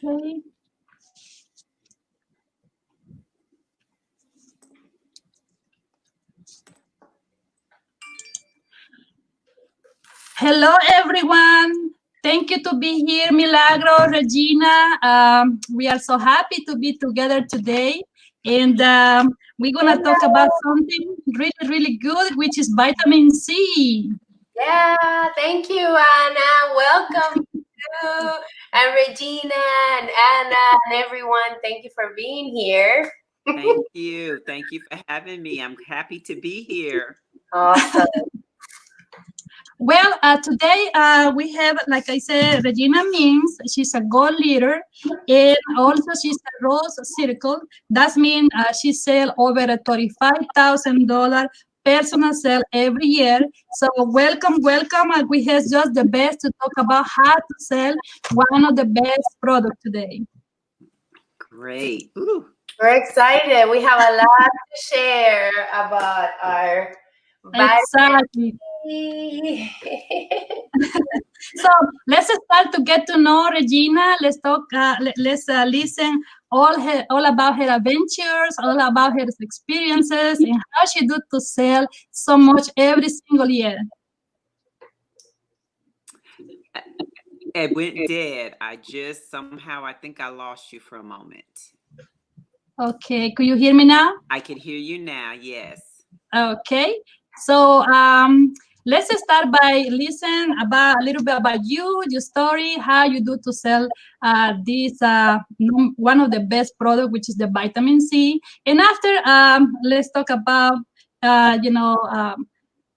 Okay. Hello, everyone. Thank you to be here, Milagro, Regina. We are so happy to be together today. And we're going to talk about something really, really good, which is vitamin C. Yeah, thank you, Anna. Welcome to and Regina and Anna and everyone. Thank you for being here. Thank you. Thank you for having me. I'm happy to be here. Awesome. Well, today we have, like I said, Regina Means. She's a gold leader, and also she's a rose circle. That means she sells over a $35,000 personal sale every year. So welcome, welcome. And we have just the best to talk about how to sell one of the best products today. Great. Ooh. We're excited. We have a lot to share about our Exactly. So let's start to get to know Regina. Let's talk. Let's listen all about her adventures, all about her experiences, and how she do to sell so much every single year. It went dead. I think I lost you for a moment. Okay, could you hear me now? I can hear you now. Yes. Okay, so let's start by listening about a little bit about you, your story, how you do to sell this one of the best product, which is the vitamin C. And after, let's talk about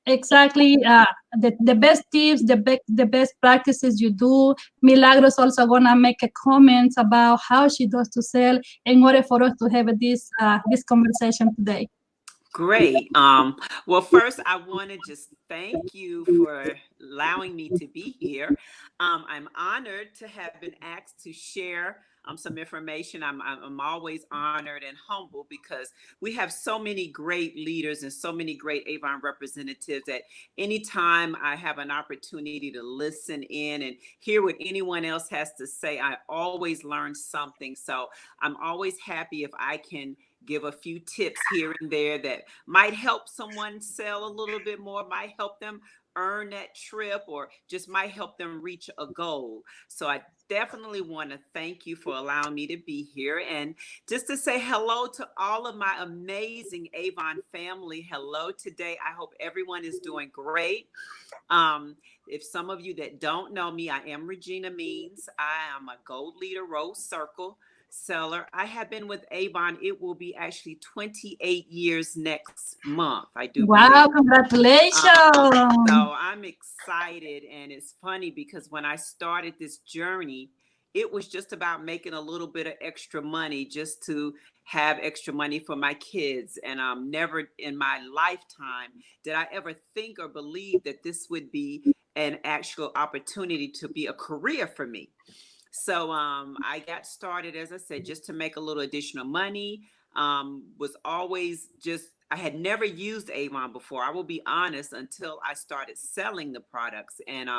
exactly the best tips, the best practices you do. Milagros also gonna make a comments about how she does to sell in order for us to have this conversation today. Great. Well, first, I want to just thank you for allowing me to be here. I'm honored to have been asked to share some information. I'm always honored and humble because we have so many great leaders and so many great Avon representatives that anytime I have an opportunity to listen in and hear what anyone else has to say, I always learn something. So I'm always happy if I can give a few tips here and there that might help someone sell a little bit more, might help them earn that trip, or just might help them reach a goal. So I definitely want to thank you for allowing me to be here, and just to say hello to all of my amazing Avon family. Hello today. I hope everyone is doing great. If some of you that don't know me, I am Regina Means. I am a Gold Leader Rose Circle seller. I have been with Avon. It will be actually 28 years next month. I do. Wow, believe. Congratulations. So I'm excited. And it's funny because when I started this journey, it was just about making a little bit of extra money just to have extra money for my kids. And never in my lifetime did I ever think or believe that this would be an actual opportunity to be a career for me. So I got started, as I said, just to make a little additional money. Was always I had never used Avon before. I will be honest, until I started selling the products. And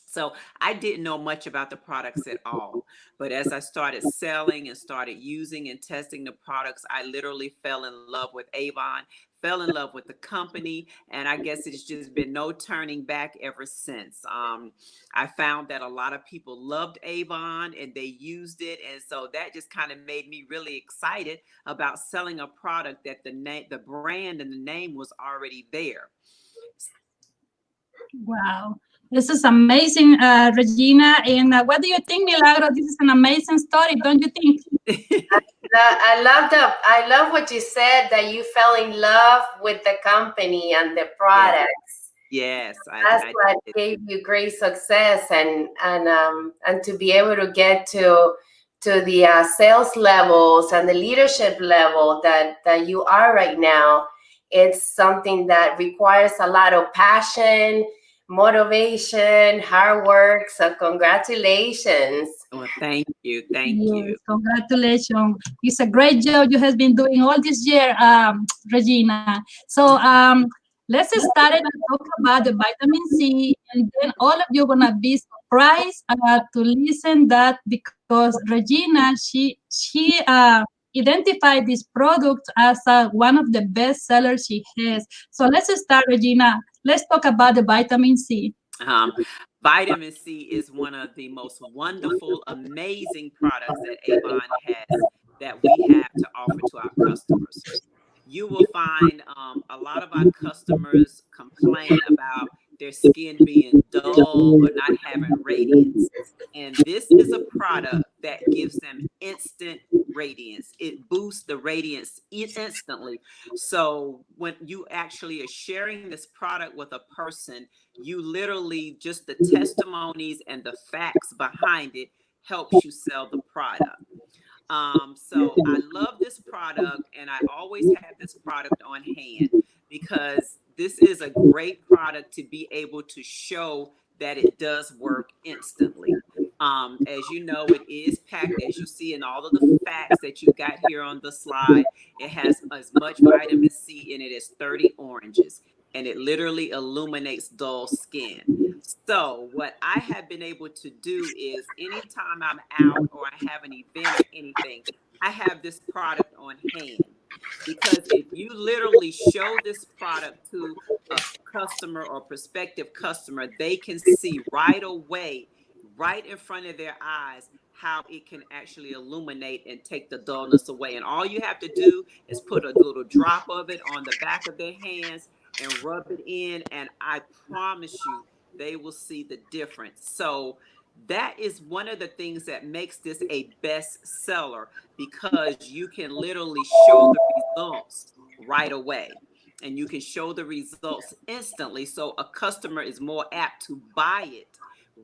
so I didn't know much about the products at all. But as I started selling and started using and testing the products, I literally fell in love with Avon, fell in love with the company. And I guess it's just been no turning back ever since. I found that a lot of people loved Avon and they used it. And so that just kind of made me really excited about selling a product that the brand and the name was already there. Wow. This is amazing, Regina. And what do you think, Milagro? This is an amazing story, don't you think? I love what you said, that you fell in love with the company and the products. Yes, that's what gave you great success, and to be able to get to the sales levels and the leadership level that you are right now. It's something that requires a lot of passion, motivation, hard work. So congratulations. Well, thank you. Thank you. Congratulations. It's a great job you have been doing all this year, Regina. So let's start and talk about the vitamin C, and then all of you gonna be surprised to listen that because Regina she identified this product as one of the best sellers she has. So let's start, Regina. Let's talk about the vitamin C. Um, Vitamin C is one of the most wonderful, amazing products that Avon has that we have to offer to our customers. You will find a lot of our customers complain about their skin being dull or not having radiance. And this is a product that gives them instant radiance. It boosts the radiance instantly. So when you actually are sharing this product with a person, you literally just the testimonies and the facts behind it helps you sell the product. So I love this product, and I always have this product on hand because this is a great product to be able to show that it does work instantly. As you know, it is packed, as you see in all of the facts that you got here on the slide. It has as much vitamin C in it as 30 oranges, and it literally illuminates dull skin. So what I have been able to do is anytime I'm out or I have an event or anything, I have this product on hand. Because if you literally show this product to a customer or prospective customer, they can see right away, right in front of their eyes, how it can actually illuminate and take the dullness away. And all you have to do is put a little drop of it on the back of their hands and rub it in, and I promise you, they will see the difference. So that is one of the things that makes this a best seller, because you can literally show the results right away, and you can show the results instantly. So a customer is more apt to buy it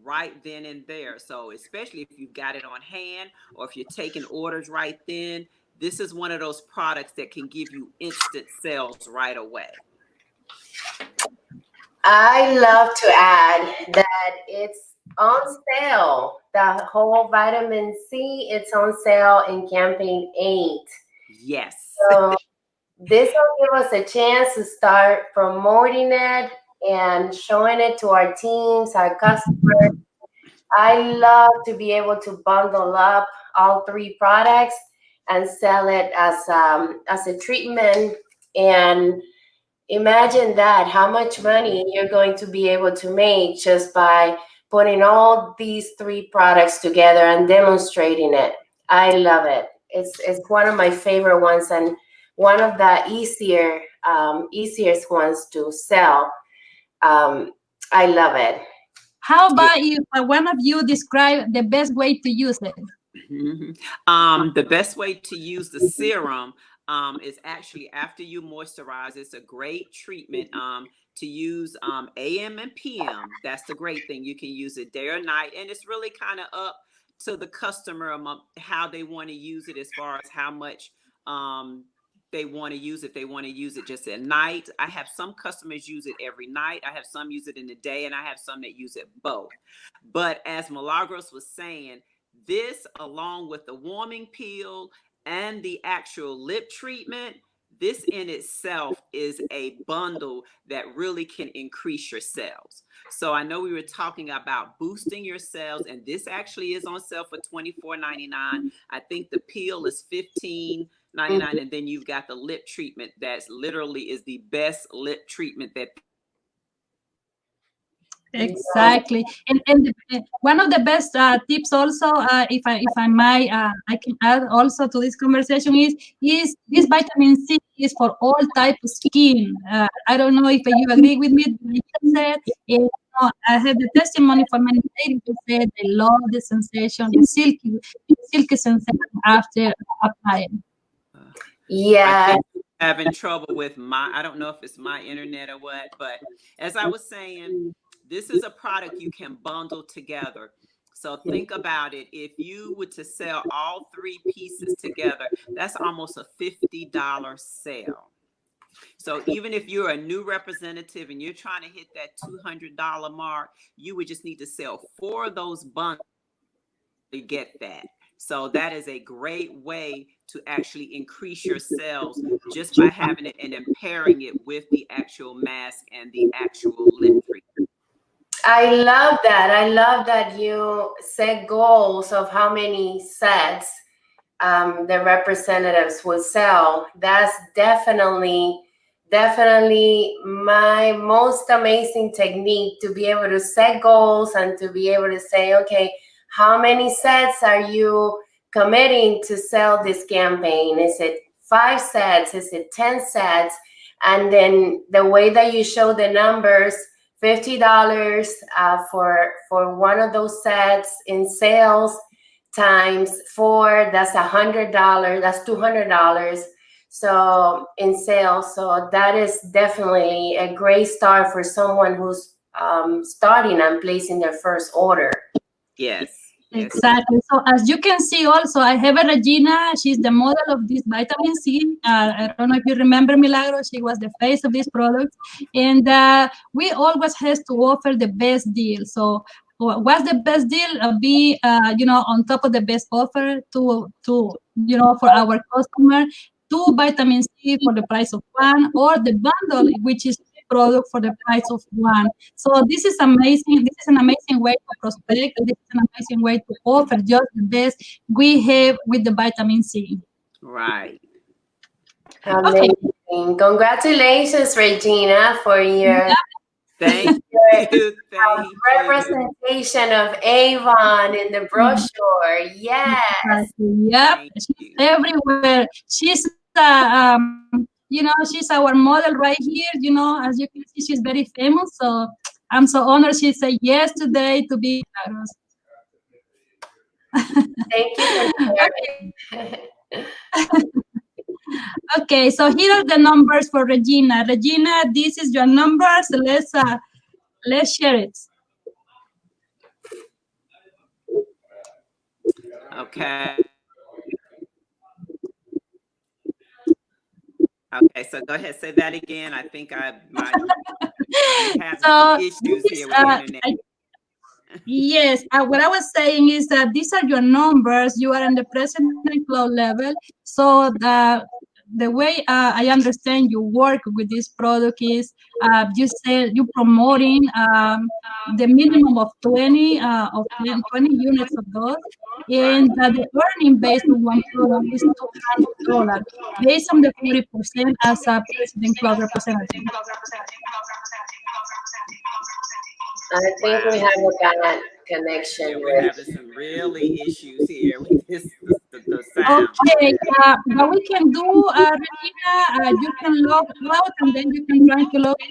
right then and there. So especially if you've got it on hand or if you're taking orders right then, this is one of those products that can give you instant sales right away. I love to add that it's on sale. The whole vitamin C, it's on sale in campaign 8. Yes. So this will give us a chance to start promoting it and showing it to our teams, our customers. I love to be able to bundle up all 3 products and sell it as a treatment. And imagine that, how much money you're going to be able to make just by putting all these 3 products together and demonstrating it. I love it. It's one of my favorite ones and one of the easiest ones to sell. I love it. How about if one of you describe the best way to use it? The best way to use the serum is actually after you moisturize. It's a great treatment to use AM and PM. That's the great thing. You can use it day or night, and it's really kind of up to the customer how they want to use it, as far as how much they want to use it. If they want to use it just at night. I have some customers use it every night. I have some use it in the day, and I have some that use it both. But as Milagros was saying, this, along with the warming peel and the actual lip treatment, this in itself is a bundle that really can increase your sales. So I know we were talking about boosting your sales, and this actually is on sale for $24.99. I think the peel is $15.99, and then you've got the lip treatment that's literally is the best lip treatment that. Exactly, and one of the best tips also, if I might, I can add also to this conversation is this vitamin C is for all type of skin. I don't know if you agree with me. Said, I have the testimony from many ladies who said they love the sensation, the silky sensation after applying. Yeah. Having trouble with I don't know if it's my internet or what, but as I was saying, this is a product you can bundle together. So think about it. If you were to sell all 3 pieces together, that's almost a $50 sale. So even if you're a new representative and you're trying to hit that $200 mark, you would just need to sell 4 of those bundles to get that. So that is a great way to actually increase your sales just by having it and then pairing it with the actual mask and the actual lip treatment. I love that. I love that you set goals of how many sets the representatives will sell. That's definitely my most amazing technique, to be able to set goals and to be able to say, okay, how many sets are you committing to sell this campaign? Is it 5 sets? Is it 10 sets? And then the way that you show the numbers, $50 for one of those sets in sales, times 4, that's $100, that's $200. So in sales, so that is definitely a great start for someone who's starting and placing their first order. Yes. Exactly. So as you can see also, I have a Regina. She's the model of this vitamin C. I don't know if you remember Milagro. She was the face of this product. And we always has to offer the best deal. So what's the best deal? Be, on top of the best offer for our customer, 2 vitamin C for the price of 1, or the bundle, which is product for the price of 1. So this is amazing. This is an amazing way to prospect. This is an amazing way to offer just the best we have with the vitamin C. Right. Amazing. Okay. Congratulations, Regina, for your thank you. Representation of Avon in the brochure. Yes. Yep. She's everywhere. She's she's our model right here. As you can see, she's very famous. So I'm so honored she said yes today to be with us. Thank you for sharing. Okay, so here are the numbers for Regina. Regina, this is your numbers. Let's share it. Okay. Okay, so go ahead, say that again. I think I'm having issues here with the internet. Yes, what I was saying is that these are your numbers. You are in the President Club level. So the way I understand you work with this product is you promoting the minimum of 20 units of those, and the earning based on one product is $200 based on the 40% as a President Club representative. I think we have a bad connection. Yeah, we're having some really issues here with the sound. Okay, what we can do, Regina, you can log out and then you can try to log in.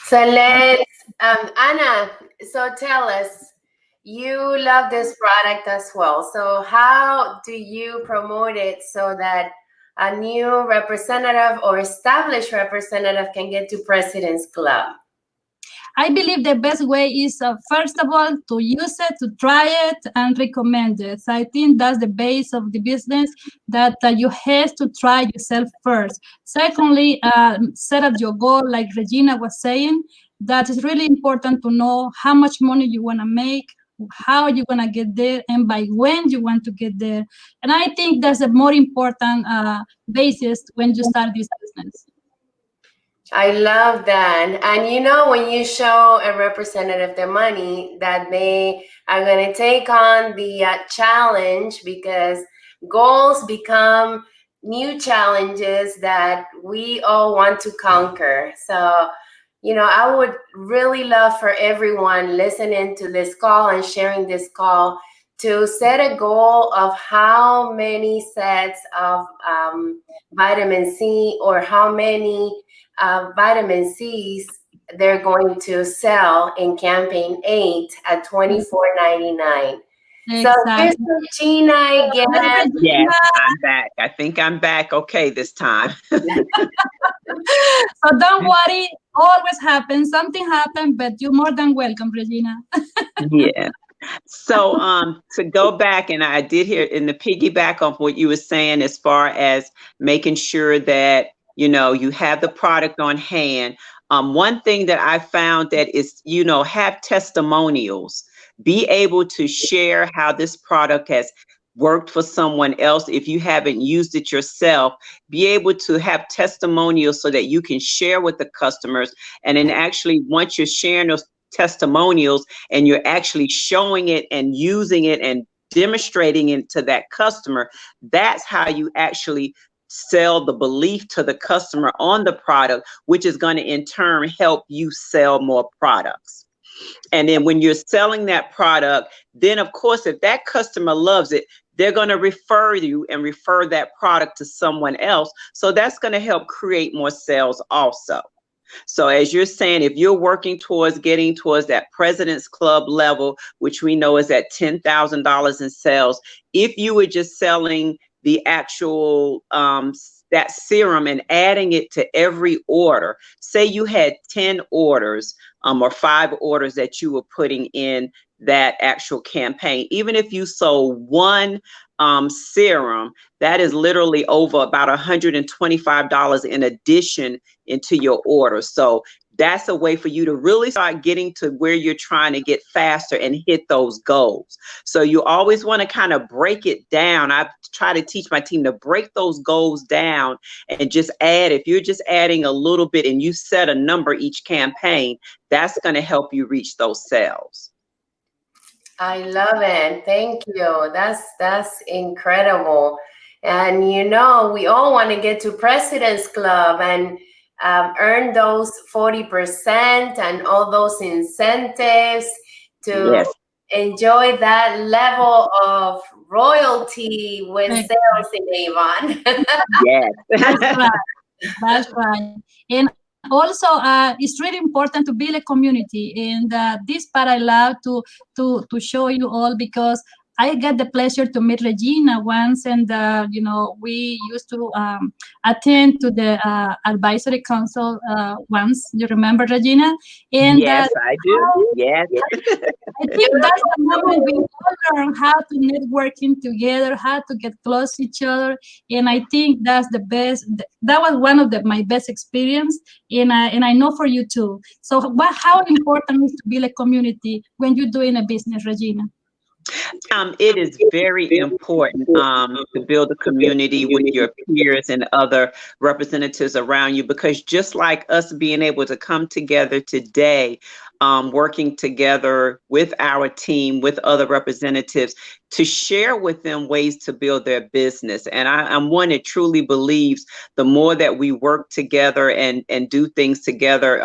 So let's, Anna, so tell us, you love this product as well. So how do you promote it so that a new representative or established representative can get to President's Club? I believe the best way is, first of all, to use it, to try it, and recommend it. So I think that's the base of the business, that you have to try yourself first. Secondly, set up your goal, like Regina was saying. That is really important to know how much money you want to make, how you're going to get there, and by when you want to get there. And I think that's a more important basis when you start this business. I love that. And when you show a representative the money, that they are going to take on the challenge, because goals become new challenges that we all want to conquer. So, I would really love for everyone listening to this call and sharing this call to set a goal of how many sets of vitamin C, or how many vitamin C's they're going to sell in campaign 8 at $24.99. Exactly. So here's Regina again. Yes, I'm back. I think I'm back okay this time. So don't worry, always happens. Something happened, but you're more than welcome, Regina. Yeah. So to go back, and I did hear in the piggyback of what you were saying as far as making sure that You know, you have the product on hand. One thing that I found that is, you know, have testimonials. Be able to share how this product has worked for someone else. If you haven't used it yourself, be able to have testimonials so that you can share with the customers. And then actually, once you're sharing those testimonials and you're actually showing it and using it and demonstrating it to that customer, that's how you actually sell the belief to the customer on the product, which is going to in turn help you sell more products. And then when you're selling that product, then of course, if that customer loves it, they're going to refer you and refer that product to someone else. So that's going to help create more sales also. So as you're saying, if you're working towards getting towards that President's Club level, which we know is at $10,000 in sales, if you were just selling the actual that serum and adding it to every order, say you had 10 orders or 5 orders that you were putting in that actual campaign, even if you sold one serum, that is literally over about $125 in addition into your order. So that's a way for you to really start getting to where you're trying to get faster and hit those goals. So you always want to kind of break it down. I try to teach my team to break those goals down and just add. If you're just adding a little bit and you set a number each campaign, that's going to help you reach those sales. I love it. Thank you. That's incredible. And you know, we all want to get to President's Club and earn those 40% and all those incentives to enjoy that level of royalty with sales in Avon. Yes. That's right. That's right. And also, it's really important to build a community. And this part I love to show you all, because I get the pleasure to meet Regina once, and you know, we used to attend to the advisory council once. You remember, Regina? And yes, I do. Yes. I think that's the moment we all learn how to networking together, how to get close to each other, and I think that's the best. That was one of my best experience, and I know for you too. So, how important is to build a community when you're doing a business, Regina? It is very important to build a community with your peers and other representatives around you, because just like us being able to come together today, working together with our team, with other representatives, to share with them ways to build their business. And I'm one that truly believes the more that we work together and do things together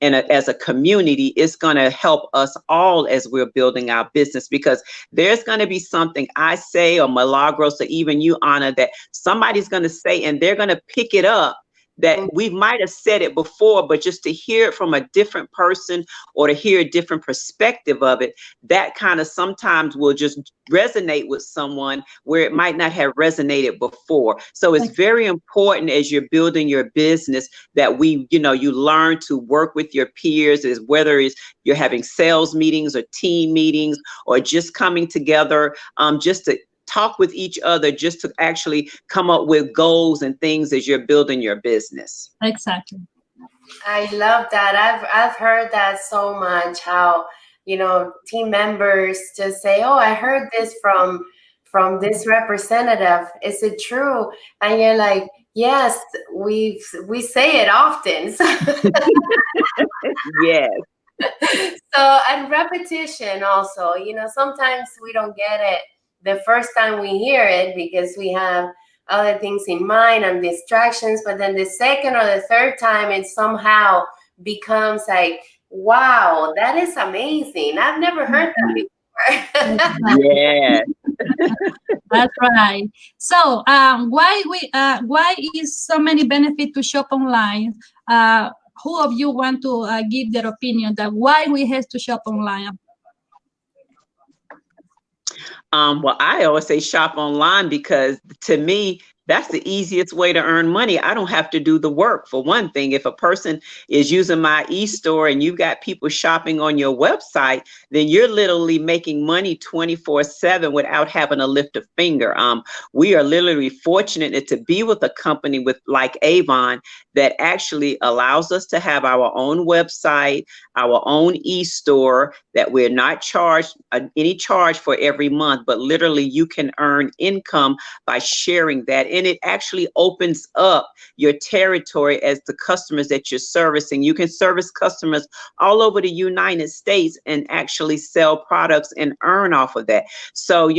as a community, it's going to help us all as we're building our business, because there's going to be something I say, or Milagros, or even you, Anna, that somebody's going to say, and they're going to pick it up, that we might have said it before, but just to hear it from a different person or to hear a different perspective of it, that kind of sometimes will just resonate with someone where it might not have resonated before. So it's very important as you're building your business that you learn to work with your peers, as whether it's you're having sales meetings or team meetings or just coming together just to talk with each other, just to actually come up with goals and things as you're building your business. Exactly. I love that. I've heard that so much, how, you know, team members just say, oh, I heard this from this representative. Is it true? And you're like, yes, we say it often. Yes. So, and repetition also, you know, sometimes we don't get it the first time we hear it because we have other things in mind and distractions, but then the second or the third time it somehow becomes like, wow, that is amazing. I've never heard that before. Yeah. That's right. So why is so many benefit to shop online? Who of you want to give their opinion that why we have to shop online? Well, I always say shop online because to me, That's the easiest way to earn money. I don't have to do the work. For one thing, if a person is using my e-store and you've got people shopping on your website, then you're literally making money 24/7 without having to lift a finger. We are literally fortunate to be with a company with like Avon that actually allows us to have our own website, our own e-store, that we're not charged any charge for every month, but literally you can earn income by sharing that. And it actually opens up your territory as the customers that you're servicing. You can service customers all over the United States and actually sell products and earn off of that. So,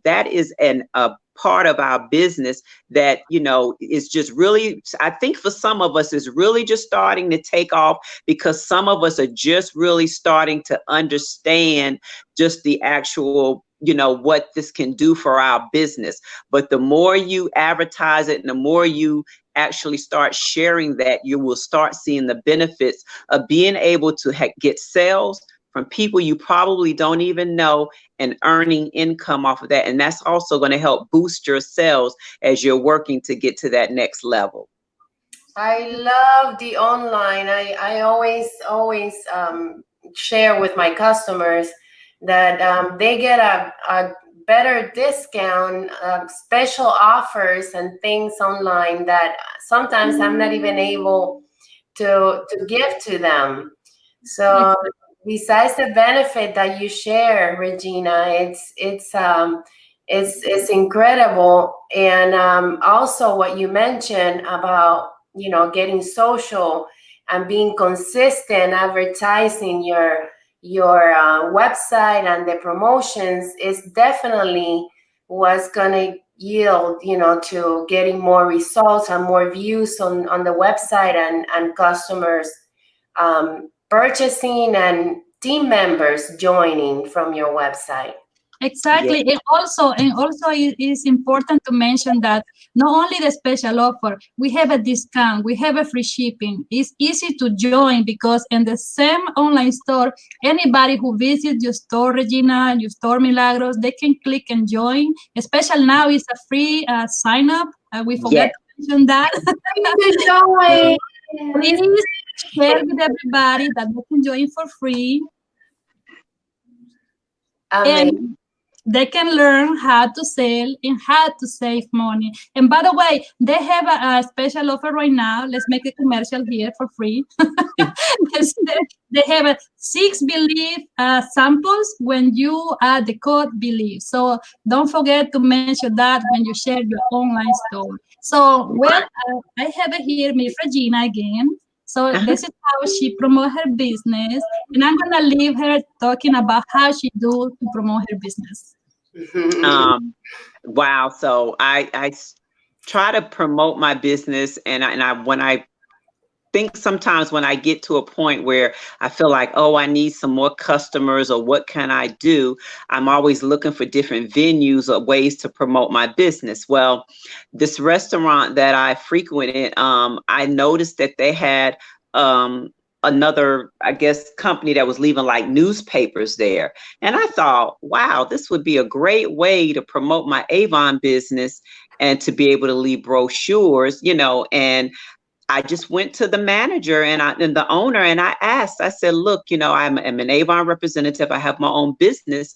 that is a part of our business that, is just really, I think for some of us is really just starting to take off, because some of us are just really starting to understand just the actual, what this can do for our business. But the more you advertise it and the more you actually start sharing that, you will start seeing the benefits of being able to get sales from people you probably don't even know and earning income off of that. And that's also going to help boost your sales as you're working to get to that next level. I love the online. I always share with my customers that they get a better discount, special offers and things online that sometimes I'm not even able to give to them. So besides the benefit that you share, Regina, it's incredible. And also what you mentioned about getting social and being consistent, advertising your website and the promotions is definitely what's gonna yield to getting more results and more views on the website and customers purchasing and team members joining from your website. Exactly. Yeah. And also it is important to mention that not only the special offer, we have a discount, we have a free shipping. It's easy to join because in the same online store, anybody who visits your store, Regina, your store Milagros, they can click and join. Especially now, it's a free sign up. We forgot to mention that. Please share with everybody that they can join for free. And they can learn how to sell and how to save money. And by the way, they have a special offer right now. Let's make a commercial here for free. They have 6 Believe samples when you add the code Believe. So don't forget to mention that when you share your online store. So, well, I have it here, Miss Regina again. So this is how she promote her business, and I'm gonna leave her talking about how she do to promote her business. Wow. So I try to promote my business, and when I think sometimes when I get to a point where I feel like, oh, I need some more customers, or what can I do? I'm always looking for different venues or ways to promote my business. Well, this restaurant that I frequented, I noticed that they had another, I guess, company that was leaving like newspapers there. And I thought, wow, this would be a great way to promote my Avon business and to be able to leave brochures, and I just went to the manager and the owner, and I asked, I said, look, I'm an Avon representative. I have my own business.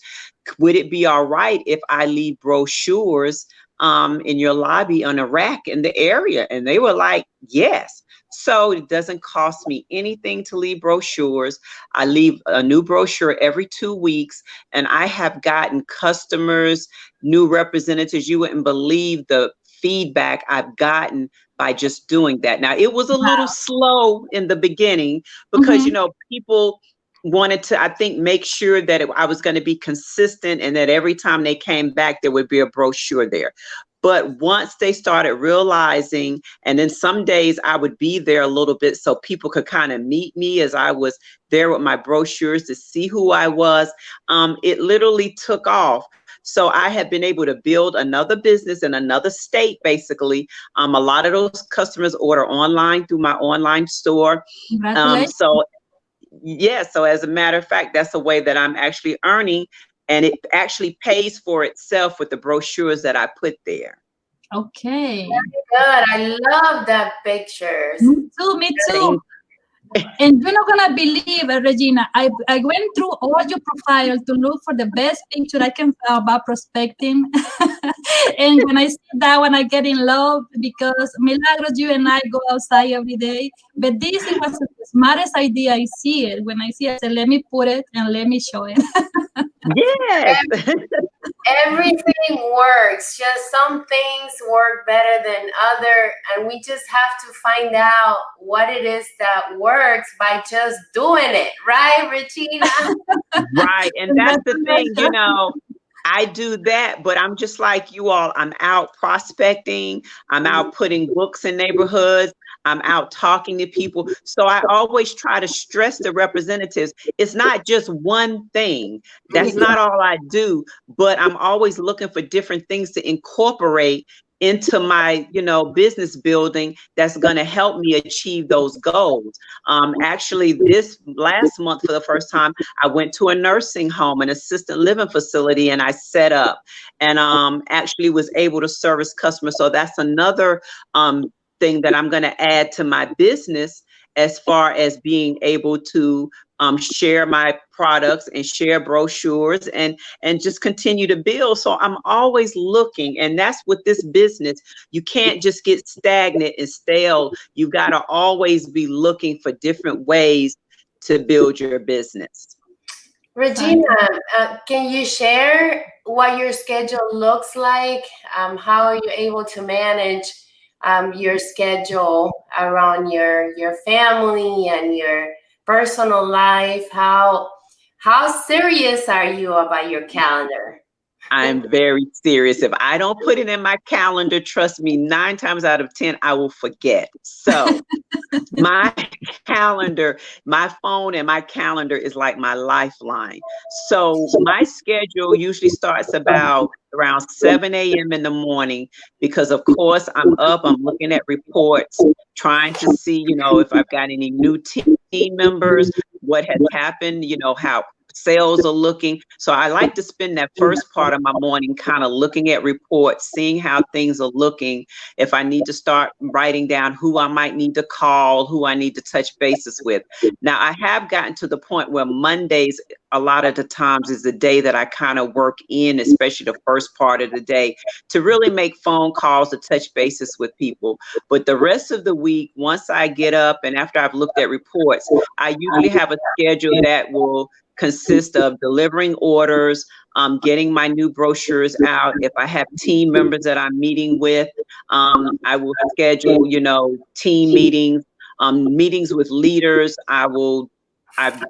Would it be all right if I leave brochures in your lobby on a rack in the area? And they were like, yes. So it doesn't cost me anything to leave brochures. I leave a new brochure every 2 weeks, and I have gotten customers, new representatives. You wouldn't believe the feedback I've gotten by just doing that. Now, it was a little slow in the beginning because, people wanted to, I think, make sure that I was going to be consistent and that every time they came back, there would be a brochure there. But once they started realizing, and then some days I would be there a little bit so people could kind of meet me as I was there with my brochures to see who I was, it literally took off. So I have been able to build another business in another state, basically. A lot of those customers order online through my online store. So as a matter of fact, that's a way that I'm actually earning, and it actually pays for itself with the brochures that I put there. Okay. Good. I love that pictures. Me too, me too. And you're not gonna believe, Regina. I went through all your profile to look for the best picture I can find about prospecting. And when I see that one, I get in love because Milagros, you and I go outside every day. But this it was the smartest idea. I see it. When I see it, I said, let me put it and let me show it. Yes. Everything works. Just some things work better than other, and we just have to find out what it is that works by just doing it, right, Regina? Right. And that's the thing, I do that, but I'm just like you all. I'm out prospecting. I'm out putting books in neighborhoods. I'm out talking to people. So I always try to stress the representatives. It's not just one thing. That's not all I do, but I'm always looking for different things to incorporate into my, business building that's going to help me achieve those goals. Actually, this last month, for the first time, I went to a nursing home, an assisted living facility, and I set up and actually was able to service customers. So that's another thing that I'm going to add to my business as far as being able to share my products and share brochures and just continue to build. So I'm always looking, and that's with this business. You can't just get stagnant and stale. You got to always be looking for different ways to build your business. Regina, can you share what your schedule looks like? How are you able to manage your schedule around your family and your personal life? How serious are you about your calendar? I'm very serious. If I don't put it in my calendar, trust me, 9 times out of 10, I will forget. So my calendar, my phone and my calendar is like my lifeline. So my schedule usually starts about around 7 a.m. in the morning because, of course, I'm up, I'm looking at reports, trying to see, if I've got any new team members, what has happened, how sales are looking. So I like to spend that first part of my morning kind of looking at reports, seeing how things are looking. If I need to start writing down who I might need to call, who I need to touch bases with. Now, I have gotten to the point where Mondays, a lot of the times, is the day that I kind of work in, especially the first part of the day, to really make phone calls to touch bases with people. But the rest of the week, once I get up and after I've looked at reports, I usually have a schedule that will consist of delivering orders, getting my new brochures out. If I have team members that I'm meeting with, I will schedule, team meetings, meetings with leaders. I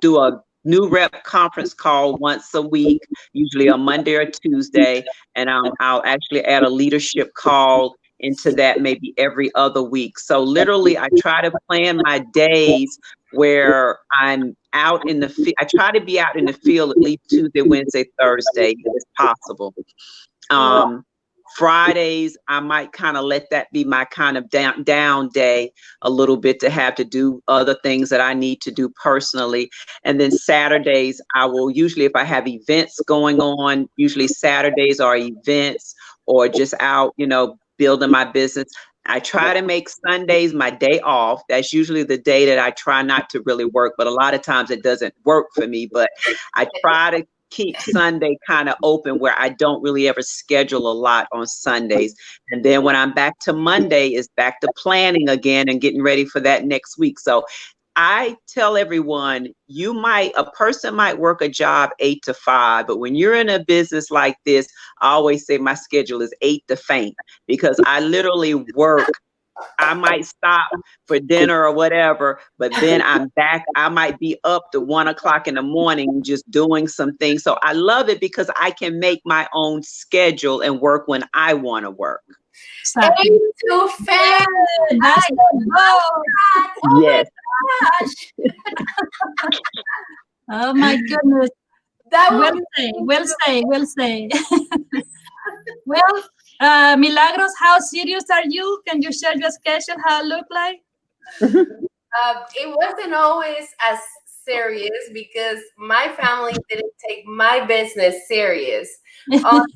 do a new rep conference call once a week, usually a Monday or Tuesday, and I'll actually add a leadership call into that maybe every other week. So literally, I try to plan my days where I'm out in the field. I try to be out in the field at least Tuesday, Wednesday, Thursday, if it's possible. Fridays, I might kind of let that be my kind of down day a little bit to have to do other things that I need to do personally. And then Saturdays, I will usually, if I have events going on, usually Saturdays are events or just out, building my business. I try to make Sundays my day off. That's usually the day that I try not to really work, but a lot of times it doesn't work for me. But I try to keep Sunday kind of open where I don't really ever schedule a lot on Sundays. And then when I'm back to Monday, it's back to planning again and getting ready for that next week. So I tell everyone, a person might work a job 8 to 5, but when you're in a business like this, I always say my schedule is 8 to faint because I literally work. I might stop for dinner or whatever, but then I'm back. I might be up to 1 o'clock in the morning just doing some things. So I love it because I can make my own schedule and work when I want to work. Exactly. Too fast. That's Oh yes. my gosh. Oh my goodness. That Will say. Well, Milagros, how serious are you? Can you share your schedule, how it look like? It wasn't always as serious because my family didn't take my business serious until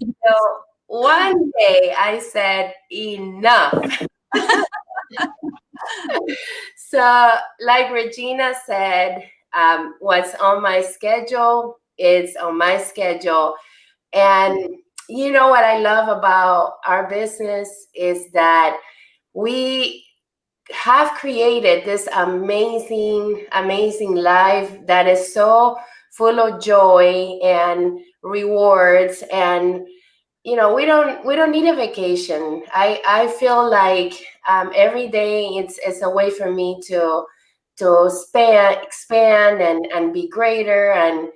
one day I said, enough. So, like Regina said, what's on my schedule is on my schedule. And you know what I love about our business is that we have created this amazing, amazing life that is so full of joy and rewards. And we don't need a vacation. I feel like every day it's a way for me to expand and be greater and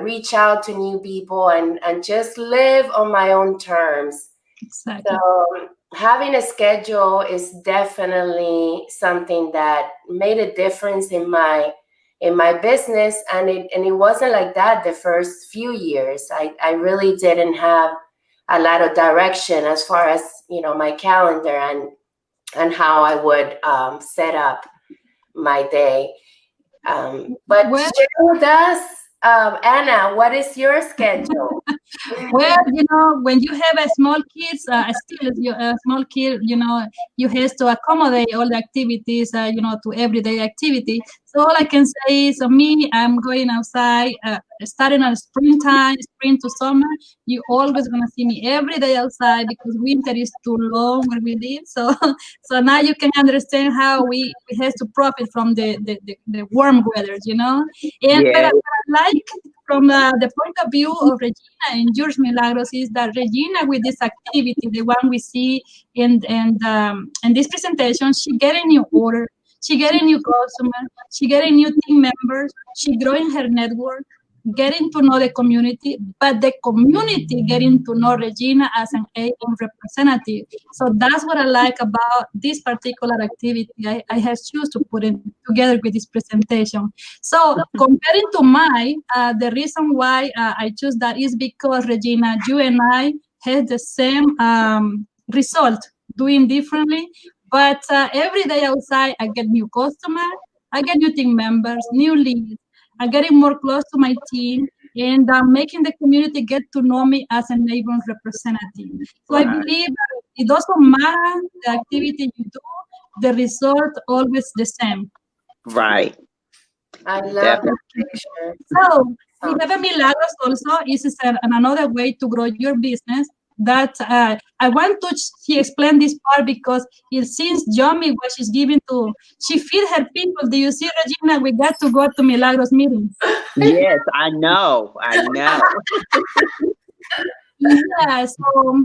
reach out to new people and just live on my own terms. Exactly. So having a schedule is definitely something that made a difference in my business, and it wasn't like that the first few years. I really didn't have a lot of direction as far as my calendar and how I would set up my day. But Well, share with us, Anna, what is your schedule? well, when you have a small kids, still a small kid, you have to accommodate all the activities, to everyday activity. So all I can say is, me, I'm going outside, starting on springtime, spring to summer. You always gonna see me every day outside because winter is too long where we live. So, so now you can understand how we have to profit from the warm weather. And but Yeah. I like from the point of view of Regina and George Milagros is that Regina with this activity, the one we see in this presentation, she getting new order, she getting new customer, she getting new team members, she growing her network, getting to know the community, but the community getting to know Regina as an Avon representative. So that's what I like about this particular activity. I have choose to put it together with this presentation. So comparing to mine, the reason why I choose that is because Regina, you and I had the same result, doing differently. But every day outside, I get new customers, I get new team members, new leads. I'm getting more close to my team and making the community get to know me as a neighbor representative. So I Right. believe that it doesn't matter the activity you do, the result always the same. Right. I love Definitely. that picture. So we So, have a Milagros also. Is another way to grow your business. That I want to she explain this part because it seems yummy what she's giving to. She feed her people. Do you see, Regina? We got to go to Milagros meetings. Yes, I know. I know. Yeah. So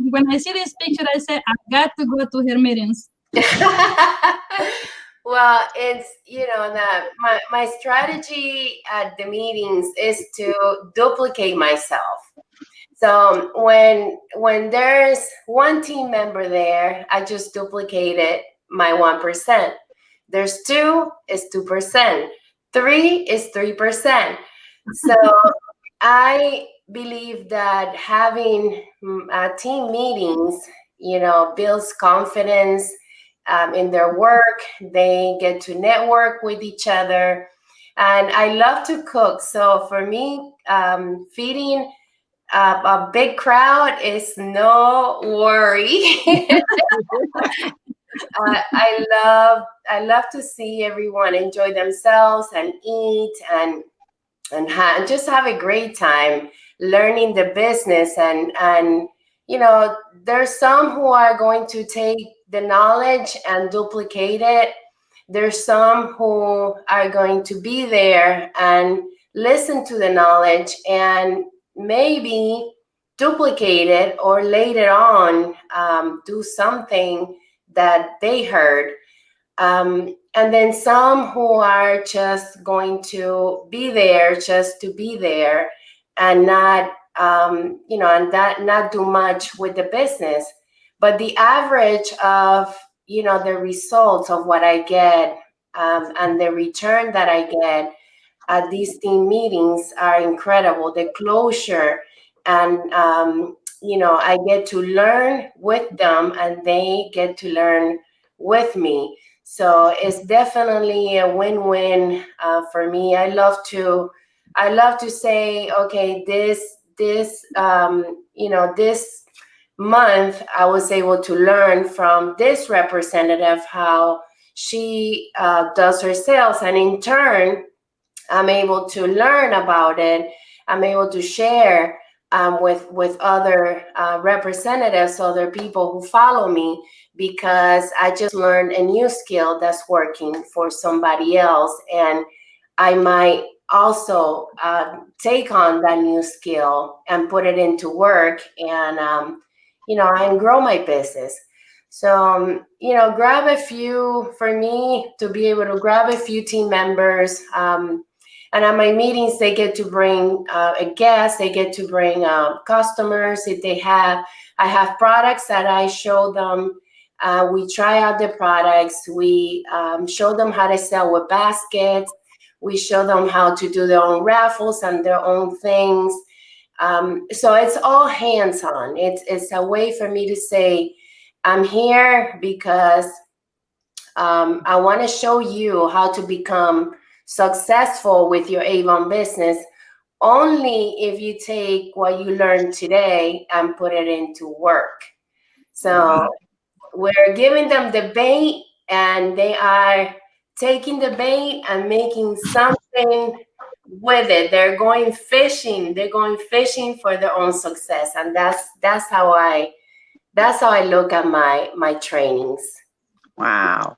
when I see this picture, I say I got to go to her meetings. well, it's that my strategy at the meetings is to duplicate myself. So when there's one team member there, I just duplicated my 1%. There's two is 2%. Three is 3%. So I believe that having team meetings, builds confidence in their work. They get to network with each other. And I love to cook. So for me, feeding a big crowd is no worry. I love to see everyone enjoy themselves and eat and just have a great time learning the business. And there's some who are going to take the knowledge and duplicate it. There's some who are going to be there and listen to the knowledge and maybe duplicate it, or later on do something that they heard. And then some who are just going to be there just to be there and not, and that not do much with the business. But the average of, the results of what I get and the return that I get at these team meetings are incredible. The closure and, I get to learn with them and they get to learn with me. So it's definitely a win-win for me. I love to say, okay, this month, I was able to learn from this representative how she does her sales. And in turn, I'm able to learn about it. I'm able to share with other representatives, other people who follow me, because I just learned a new skill that's working for somebody else. And I might also take on that new skill and put it into work and, and grow my business. So, grab a few, for me to be able to grab a few team members. And at my meetings, they get to bring a guest, they get to bring customers if they have. I have products that I show them. We try out the products. We show them how to sell with baskets. We show them how to do their own raffles and their own things. So it's all hands-on. It's a way for me to say, I'm here because I want to show you how to become successful with your Avon business only if you take what you learned today and put it into work. So we're giving them the bait, and they are taking the bait and making something with it. They're going fishing. They're going fishing for their own success, and that's how I look at my trainings. Wow.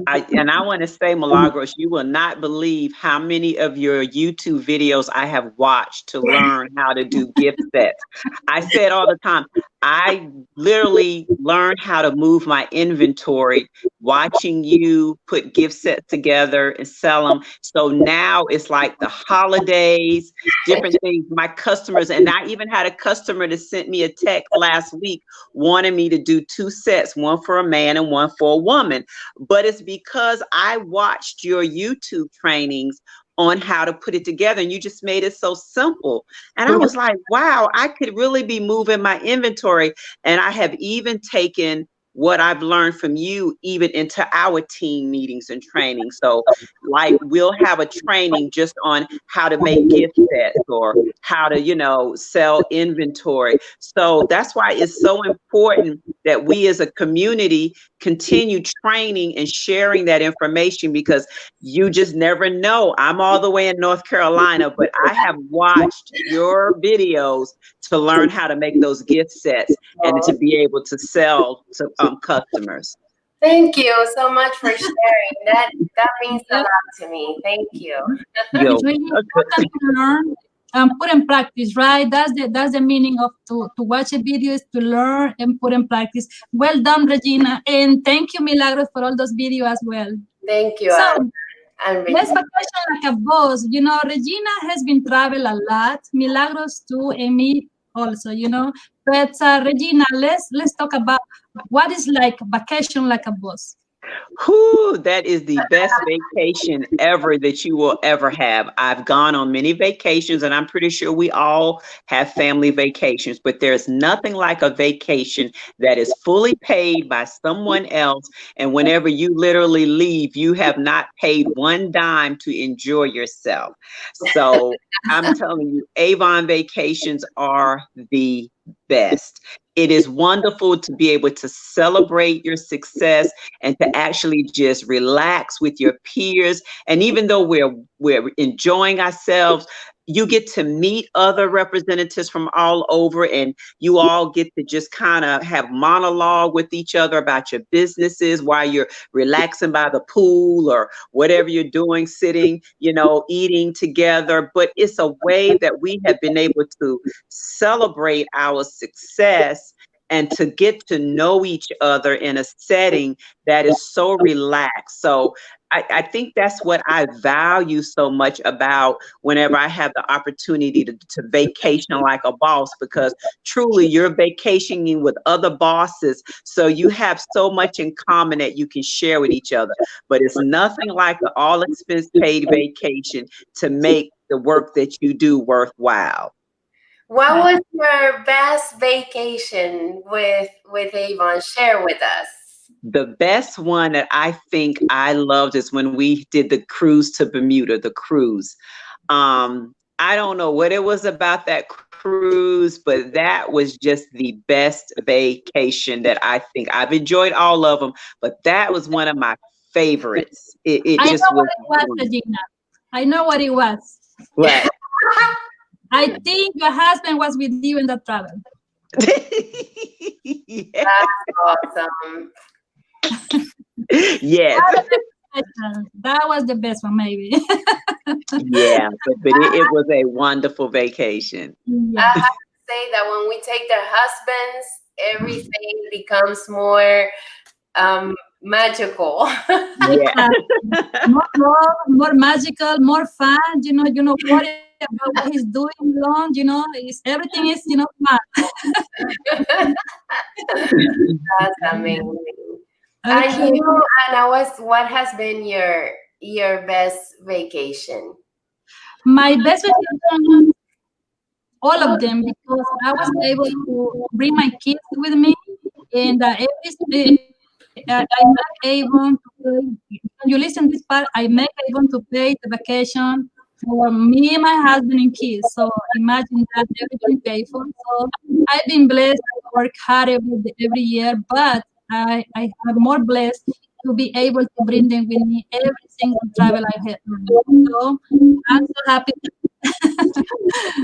And I want to say, Milagros, you will not believe how many of your YouTube videos I have watched to learn how to do gift sets. I say it all the time. I literally learned how to move my inventory watching you put gift sets together and sell them. So now it's like the holidays, different things. My customers, and I even had a customer that sent me a text last week wanting me to do 2 sets, one for a man and one for a woman. But it's because I watched your YouTube trainings on how to put it together, and you just made it so simple. And I was like, wow, I could really be moving my inventory. And I have even taken what I've learned from you even into our team meetings and training. So like we'll have a training just on how to make gift sets or how to, sell inventory. So that's why it's so important that we as a community continue training and sharing that information, because you just never know. I'm all the way in North Carolina, but I have watched your videos to learn how to make those gift sets and to be able to sell to customers. Thank you so much for sharing. That means a lot to me. Thank you. It's really important to learn and put in practice, right? That's the meaning of to watch a video, is to learn and put in practice. Well done, Regina, and thank you, Milagros, for all those videos as well. Thank you. So let's vacation like a boss. Regina has been travel a lot. Milagros too, and me also. But Regina, let's talk about what is like vacation like a boss. Whew, that is the best vacation ever that you will ever have. I've gone on many vacations, and I'm pretty sure we all have family vacations, but there's nothing like a vacation that is fully paid by someone else. And whenever you literally leave, you have not paid one dime to enjoy yourself. So I'm telling you, Avon vacations are the best. It is wonderful to be able to celebrate your success and to actually just relax with your peers. And even though we're enjoying ourselves, you get to meet other representatives from all over, and you all get to just kind of have monologue with each other about your businesses while you're relaxing by the pool or whatever you're doing, sitting, eating together. But it's a way that we have been able to celebrate our success and to get to know each other in a setting that is so relaxed. So I think that's what I value so much about whenever I have the opportunity to vacation like a boss, because truly you're vacationing with other bosses. So you have so much in common that you can share with each other. But it's nothing like an all expense paid vacation to make the work that you do worthwhile. What was your best vacation with Avon? Share with us. The best one that I think I loved is when we did the cruise to Bermuda, the cruise. I don't know what it was about that cruise, but that was just the best vacation that I think I've enjoyed all of them, but that was one of my favorites. It I just know what was it was, Regina. I know what it was. what. I think your husband was with you in that travel. Yeah. That's awesome. Yes. That was the best one, maybe. Yeah, but it was a wonderful vacation. I Yeah. have to say that when we take their husbands, everything becomes more magical. Yeah. More love, more magical, more fun. Worry about what he's doing wrong. Everything is fun. That's amazing. And Okay. you, Anna, what has been your best vacation? My best vacation, all of them, because I was able to bring my kids with me, and I make Avon to pay. When you listen this part, I make Avon to pay the vacation for me, my husband, and kids. So imagine that everything paid for. So I've been blessed. I work hard every year, but I am more blessed to be able to bring them with me every single travel I had. So I'm so happy.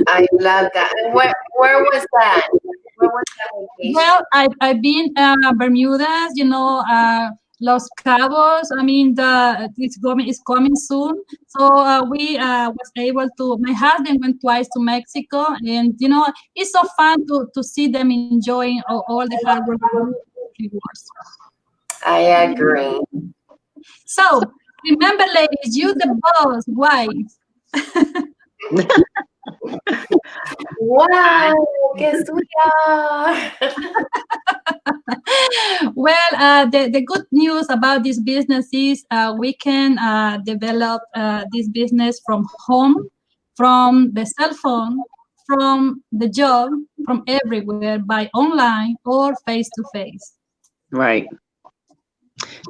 I love that. And where was that? Where was that vacation? Well, I've been Bermudas, Los Cabos. I mean, it's coming soon. So we was able to. My husband went twice to Mexico, and it's so fun to see them enjoying all the hard work we do afterwards. I agree. So remember, ladies, you the boss, wives. Wow, qué suya. Well, the good news about this business is we can develop this business from home, from the cell phone, from the job, from everywhere by online or face to face. Right.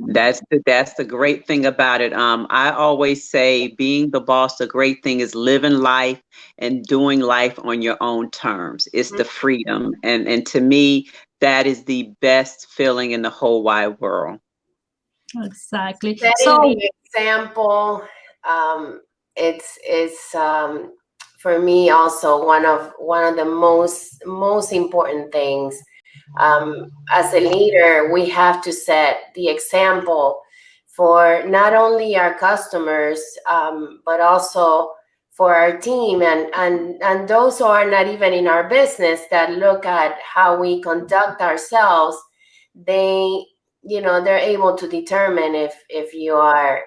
That's the great thing about it. I always say being the boss, the great thing is living life and doing life on your own terms. It's the freedom. And to me, that is the best feeling in the whole wide world. Exactly. Setting So the example, it's for me also one of the most important things. As a leader, we have to set the example for not only our customers, but also for our team and those who are not even in our business that look at how we conduct ourselves. They're able to determine if you are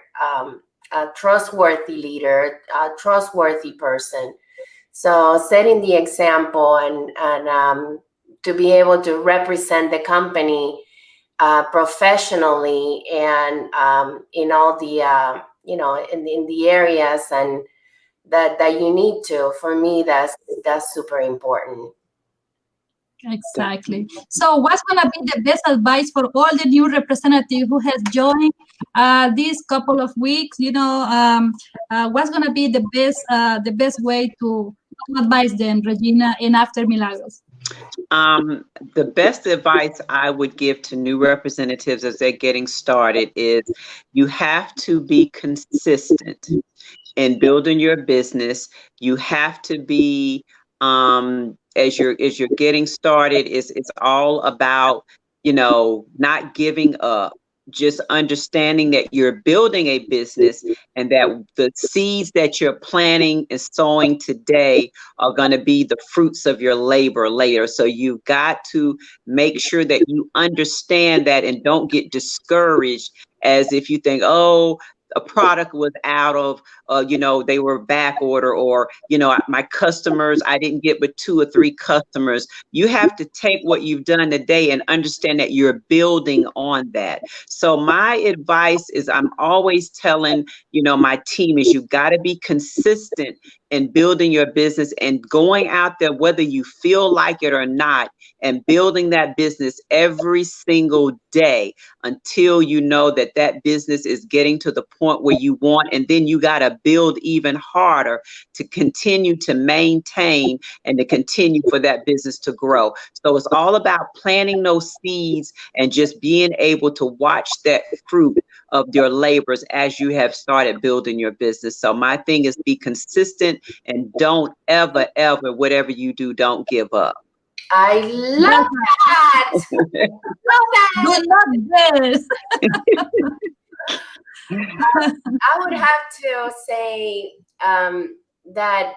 a trustworthy leader, a trustworthy person. So setting the example and to be able to represent the company professionally and in all the in the areas and that you need to. For me, that's super important. exactly. So, what's gonna be the best advice for all the new representative who has joined these couple of weeks? What's gonna be the best way to advise them, Regina, and after Milagros? The best advice I would give to new representatives as they're getting started is you have to be consistent in building your business. You have to be as you're getting started, it's all about, not giving up, just understanding that you're building a business and that the seeds that you're planting and sowing today are going to be the fruits of your labor later. So you've got to make sure that you understand that and don't get discouraged as if you think, oh, a product was out of, they were back order, or, my customers, I didn't get but 2 or 3 customers. You have to take what you've done today and understand that you're building on that. So my advice is I'm always telling, my team is you've got to be consistent in building your business and going out there, whether you feel like it or not, and building that business every single day until you know that that business is getting to the point where you want. And then you got to build even harder to continue to maintain and to continue for that business to grow. So it's all about planting those seeds and just being able to watch that fruit of your labors as you have started building your business. So my thing is be consistent and don't ever, whatever you do, don't give up. I love that. Love that. Good luck, yes. I would have to say that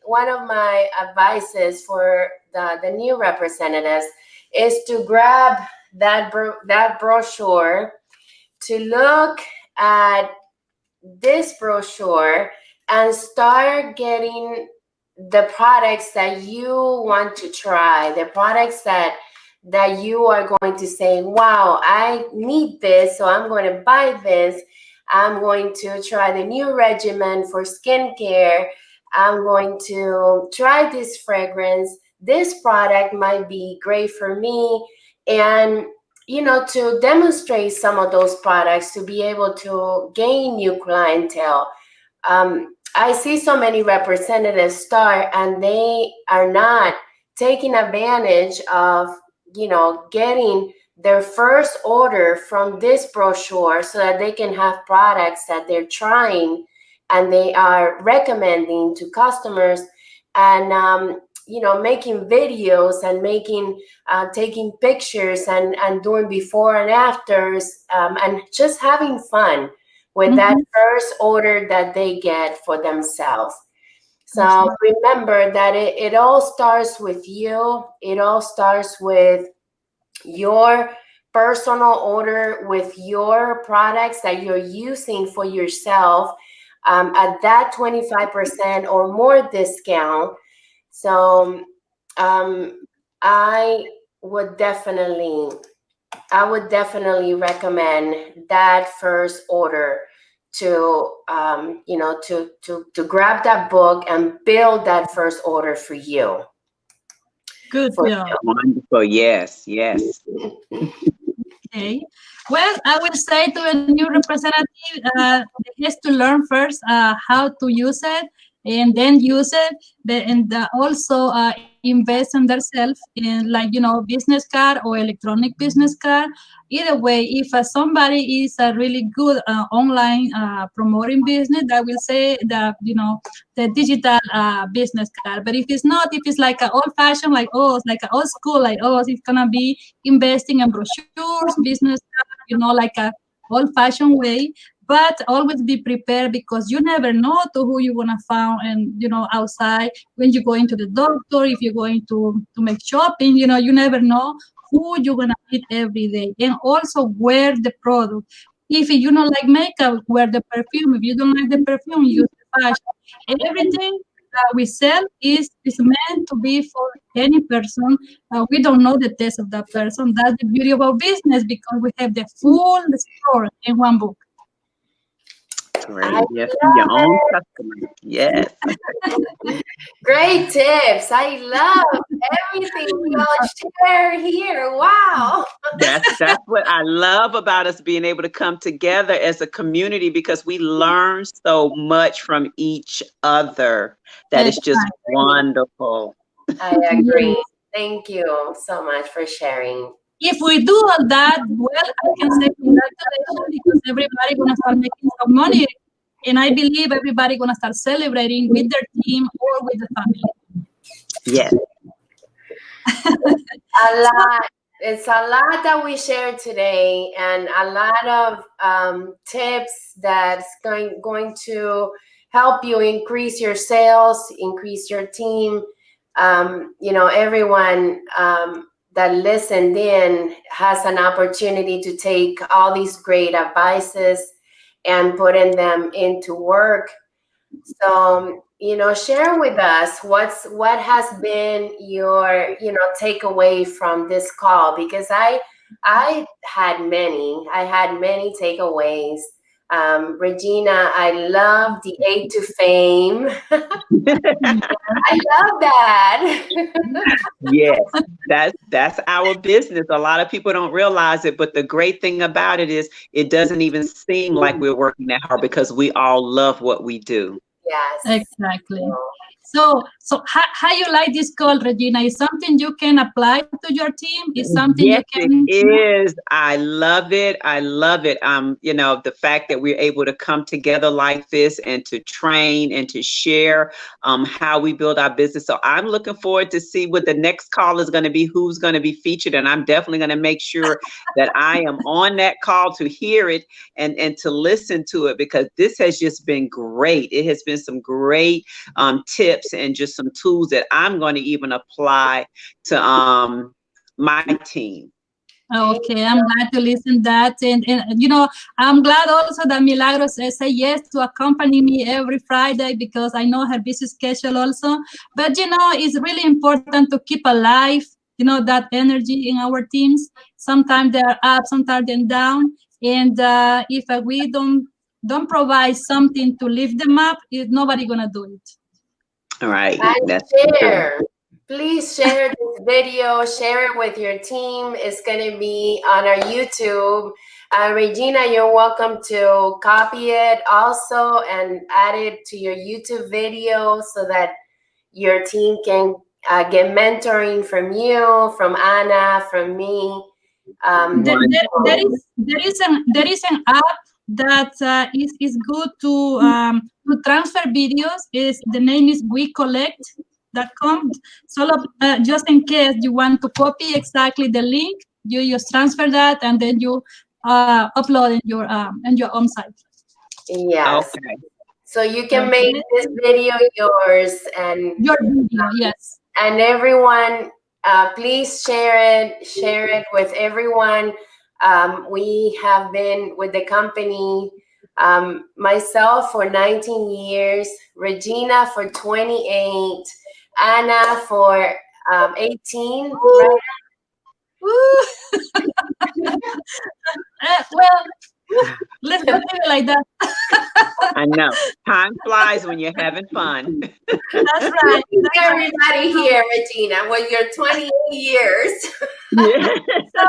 one of my advices for the new representatives is to grab that brochure, to look at this brochure and start getting the products that you want to try, the products that you are going to say, wow, I need this, so I'm going to buy this. I'm going to try the new regimen for skincare. I'm going to try this fragrance. This product might be great for me. And, you know, to demonstrate some of those products, to be able to gain new clientele. I see so many representatives start and they are not taking advantage of, you know, getting their first order from this brochure so that they can have products that they're trying and they are recommending to customers, and you know, making videos and taking pictures and doing before and afters, and just having fun with that first order that they get for themselves. So remember that it all starts with you. It all starts with your personal order, with your products that you're using for yourself, at that 25% or more discount. So I would definitely recommend that first order to you know, to grab that book and build that first order for you. Good job. Wonderful. Yes, yes. Okay. Well, I will say to a new representative, he has to learn first how to use it and then use it, and also invest in themselves in, like, you know, business card or electronic business card. Either way, if somebody is a really good online promoting business, I will say the, you know, the digital business card. But if it's not, if it's like an old fashioned, like, oh, it's like an old school, like, oh, it's gonna be investing in brochures, business card, you know, like a old fashioned way. But always be prepared, because you never know to who you're gonna find, and, you know, outside when you're going to the doctor, if you're going to make shopping, you know, you never know who you're gonna meet every day. And also wear the product. If you don't like makeup, wear the perfume. If you don't like the perfume, use the fashion. Everything that we sell is meant to be for any person. We don't know the taste of that person. That's the beauty of our business, because we have the full store in one book. Great. Yes, be your own customer. Yes. Great tips. I love everything we all share here. Wow. That's what I love about us being able to come together as a community, because we learn so much from each other. That is just wonderful. I agree. Thank you so much for sharing. If we do all that, well, I can say congratulations, because everybody gonna start making some money, and I believe everybody gonna start celebrating with their team or with the family. Yes. A lot. It's a lot that we shared today, and a lot of tips that's going to help you increase your sales, increase your team. You know, everyone that listened in has an opportunity to take all these great advices and putting them into work. So, you know, share with us what has been your, you know, takeaway from this call, because I had many takeaways. Regina, I love the Aid to Fame. I love that. Yes, that's our business. A lot of people don't realize it, but the great thing about it is it doesn't even seem like we're working that hard because we all love what we do. Yes. Exactly. So how you like this call, Regina? Is something you can apply to your team? Is something you Yes, it can? is. I love it. I love it. You know, the fact that we're able to come together like this and to train and to share how we build our business. So I'm looking forward to see what the next call is going to be, who's going to be featured. And I'm definitely going to make sure that I am on that call to hear it and to listen to it, because this has just been great. It has been some great tips and just some tools that I'm going to even apply to my team. Okay, I'm glad to listen that, and you know, I'm glad also that Milagros say yes to accompany me every Friday, because I know her busy schedule also. But you know, it's really important to keep alive, you know, that energy in our teams. Sometimes they're up, sometimes they're down, and if we don't provide something to lift them up, nobody gonna do it. All right. And That's share. Please share this video. Share it with your team. It's going to be on our YouTube. Regina, you're welcome to copy it also and add it to your YouTube video so that your team can get mentoring from you, from Anna, from me. There is an app that is good to transfer videos. Is the name is WeCollect.com. So just in case you want to copy exactly the link, you just transfer that and then you upload in your own site. Yes. okay. So you can make this video yours and your video, yes. And everyone, please share it with everyone. We have been with the company, myself for 19 years, Regina for 28, Anna for 18, right? Well, let's not do it like that. I know. Time flies when you're having fun. That's right. Everybody here, Regina, with your 28 years. Yeah. So,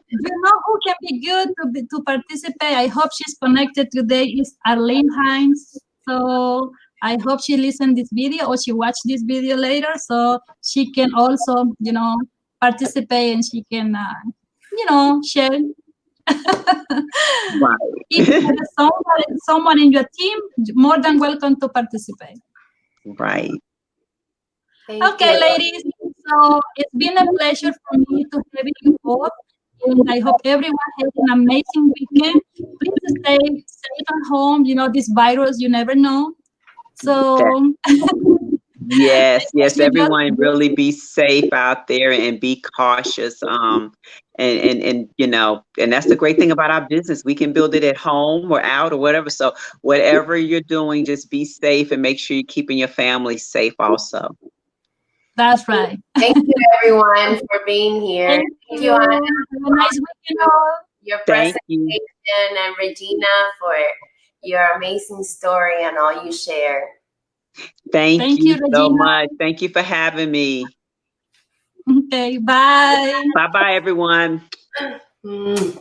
you know who can be good to participate? I hope she's connected today. Is Arlene Hines. So I hope she listened this video or she watched this video later, so she can also, you know, participate and she can, you know, share. Right. If there's someone in your team, more than welcome to participate. Right. Okay, ladies. So it's been a pleasure for me to have you both, and I hope everyone has an amazing weekend. Please stay safe at home. You know, this virus, you never know. So Yes, everyone really be safe out there and be cautious. And you know, and that's the great thing about our business. We can build it at home or out or whatever. So whatever you're doing, just be safe and make sure you're keeping your family safe also. That's right. Thank you, everyone, for being here. Thank you, Anna. Have a nice weekend, all. Your Thank presentation, you. and Regina for your amazing story and all you share. Thank you so Regina. much. Thank you for having me. Okay, bye. Bye-bye, everyone. Mm.